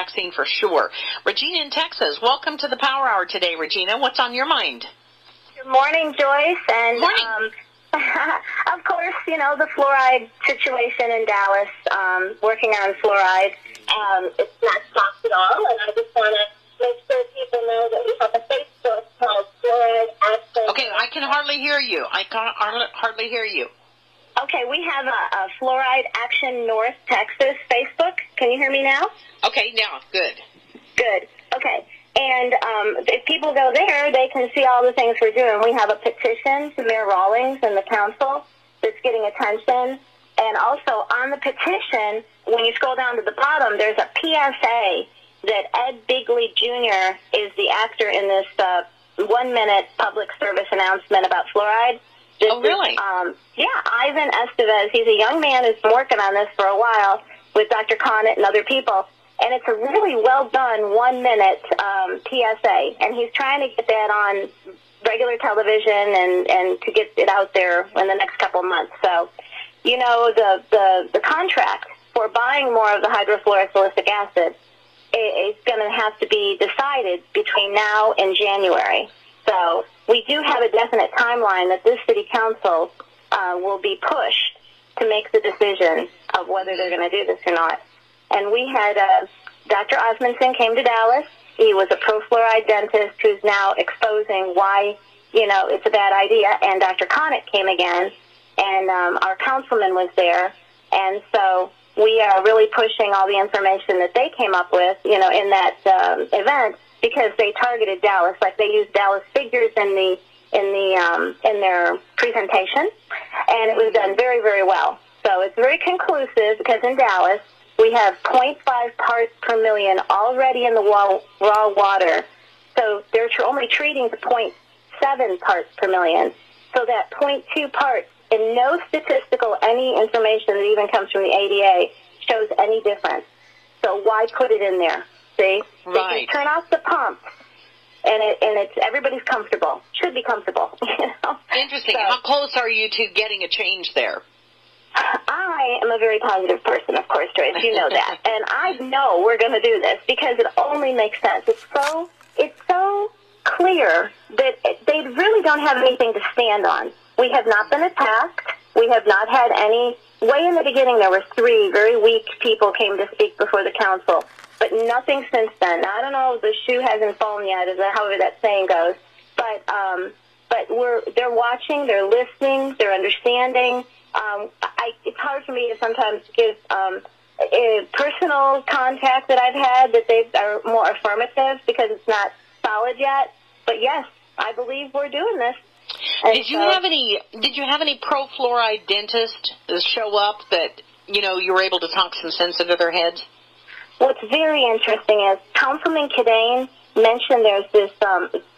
vaccine for sure. Regina in Texas, welcome to the Power Hour today, Regina. What's on your mind? Good morning, Joyce. And morning. Of course, you know, the fluoride situation in Dallas, working on fluoride. It's not stopped at all, and I just want to make sure people know that we have a Facebook called Fluoride Action. Okay, I can hardly hear you. I can hardly hear you. Okay, we have a Fluoride Action North Texas Facebook. Can you hear me now? Okay, now, good. Good. Okay. And if people go there, they can see all the things we're doing. We have a petition to Mayor Rawlings and the council that's getting attention. And also on the petition, when you scroll down to the bottom, there's a PSA that Ed Bigley Jr. is the actor in this 1-minute public service announcement about fluoride. Oh, really? Ivan Estevez. He's a young man who's been working on this for a while with Dr. Connett and other people. And it's a really well-done 1-minute PSA. And he's trying to get that on regular television and to get it out there in the next couple of months. So, you know, the contract for buying more of the hydrofluorosilicic acid is going to have to be decided between now and January. So we do have a definite timeline that this city council will be pushed to make the decision of whether they're going to do this or not. And we had Dr. Osmondson came to Dallas. He was a pro-fluoride dentist who's now exposing why, you know, it's a bad idea. And Dr. Connett came again, and our councilman was there. And so we are really pushing all the information that they came up with, you know, in that event, because they targeted Dallas. Like, they used Dallas figures in their presentation, and it was done very, very well. So it's very conclusive, because in Dallas we have 0.5 parts per million already in the raw water. So they're only treating the 0.7 parts per million. So that 0.2 parts, in no statistical, any information that even comes from the ADA shows any difference. So why put it in there? See? Right. They can turn off the pump, and it's everybody's comfortable. Should be comfortable. You know? Interesting. So, how close are you to getting a change there? I am a very positive person, of course, Joyce. You know that. And I know we're going to do this because it only makes sense. It's so clear that they really don't have anything to stand on. We have not been attacked. We have not had any. Way in the beginning, there were 3 very weak people came to speak before the council, but nothing since then. Now, I don't know if the shoe hasn't fallen yet, however that saying goes. But they're watching, they're listening, they're understanding. It's hard for me to sometimes give a personal contact that I've had that they are more affirmative because it's not solid yet. But yes, I believe we're doing this. And did you have any pro-fluoride dentists show up that, you know, you were able to talk some sense into their heads? What's very interesting is Councilman Cadane mentioned there's this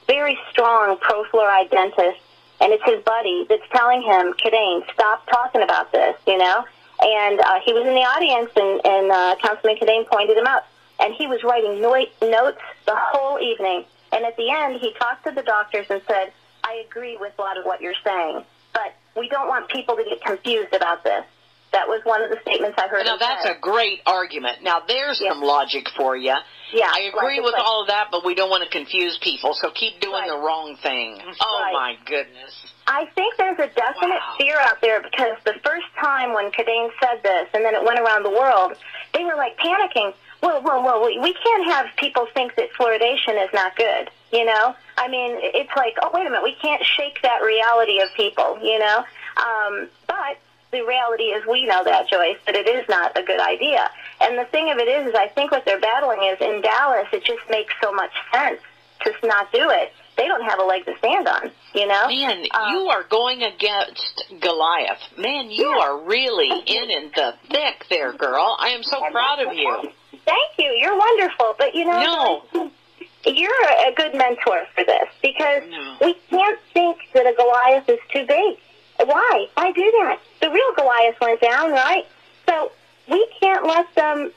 very strong pro-fluoride dentist, and it's his buddy that's telling him, Cadane, stop talking about this, you know? And he was in the audience, and Councilman Cadane pointed him out. And he was writing notes the whole evening. And at the end, he talked to the doctors and said, I agree with a lot of what you're saying, but we don't want people to get confused about this. That was one of the statements I heard. Now, that's a great argument. Now, there's some logic for you. Yeah, I agree with all of that, but we don't want to confuse people, so keep doing the wrong thing. Oh, my goodness. I think there's a definite fear out there because the first time when Cadane said this, and then it went around the world, they were like panicking. Well, we can't have people think that fluoridation is not good, you know? I mean, it's like, oh, wait a minute, we can't shake that reality of people, you know? But the reality is we know that, Joyce, that it is not a good idea. And the thing of it is I think what they're battling is in Dallas, it just makes so much sense to not do it. They don't have a leg to stand on, you know? Man, you are going against Goliath. Man, you are really in the thick there, girl. I am so proud of you. Thank you. You're wonderful. But, you know, you're a good mentor for this because we can't think that a Goliath is too big. Why? Why do that? The real Goliath went down, right? So we can't let them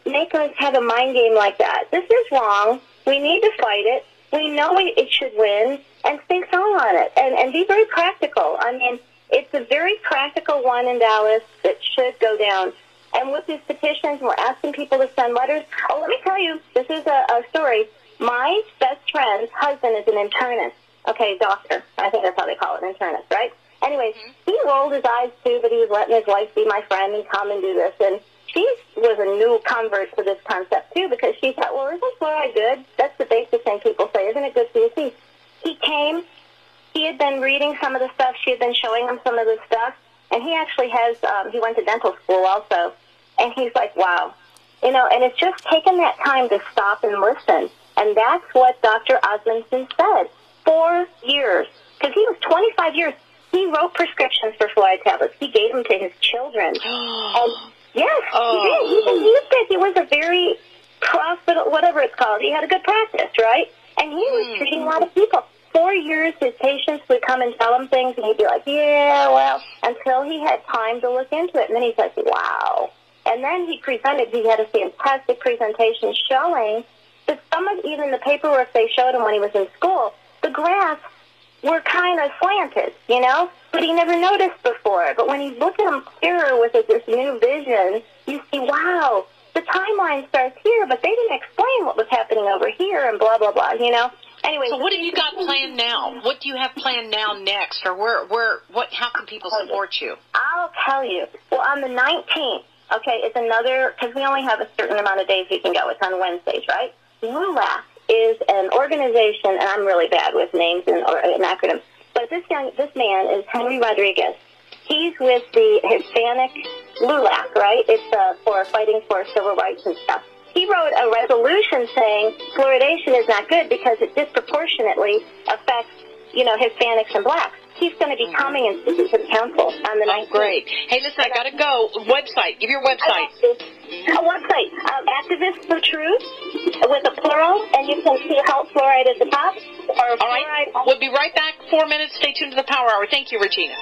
make us have a mind game like that. This is wrong. We need to fight it. We know it should win, and think strong on it, and be very practical. I mean, it's a very practical one in Dallas that should go down. And with these petitions, we're asking people to send letters. Oh, let me tell you, this is a story. My best friend's husband is an internist. Okay, doctor. I think that's how they call it, internist, right? Anyways, he rolled his eyes too, but he was letting his wife be my friend and come and do this. And she was a new convert to this concept too, because she thought, well, isn't fluoride good? That's the basic thing people say. Isn't it good for your teeth? He came. He had been reading some of the stuff. She had been showing him some of the stuff. And he actually has, he went to dental school also. And he's like, wow. You know, and it's just taken that time to stop and listen. And that's what Dr. Osmondson said. 4 years. Because he was 25 years. He wrote prescriptions for fluoride tablets. He gave them to his children. And yes, he did. He even used it. He was a very profitable, whatever it's called. He had a good practice, right? And he was treating a lot of people. 4 years, his patients would come and tell him things, and he'd be like, yeah, well, until he had time to look into it. And then he's like, wow. And then he presented. He had a fantastic presentation showing that some of even the paperwork they showed him when he was in school, the graphs were kind of slanted, you know, but he never noticed before. But when you look at them clearer with this new vision, you see, wow, the timeline starts here, but they didn't explain what was happening over here and blah, blah, blah, you know. Anyway, so what have you got planned now? What do you have planned now next, or how can people support you? I'll tell you. Well, on the 19th, okay, it's another, because we only have a certain amount of days we can go. It's on Wednesdays, right? LULAC is an organization, and I'm really bad with names and acronyms, but this man is Henry Rodriguez. He's with the Hispanic LULAC, right? It's for fighting for civil rights and stuff. He wrote a resolution saying fluoridation is not good because it disproportionately affects, you know, Hispanics and blacks. He's going to be coming and speaking to the council on the 19th. Oh, great. Hey, listen, I got to go. Website. Give your website. A website, Activists for Truth, with a plural, and you can see Health Fluoride at the top. Or all right. We'll be right back. 4 minutes. Stay tuned to the Power Hour. Thank you, Regina.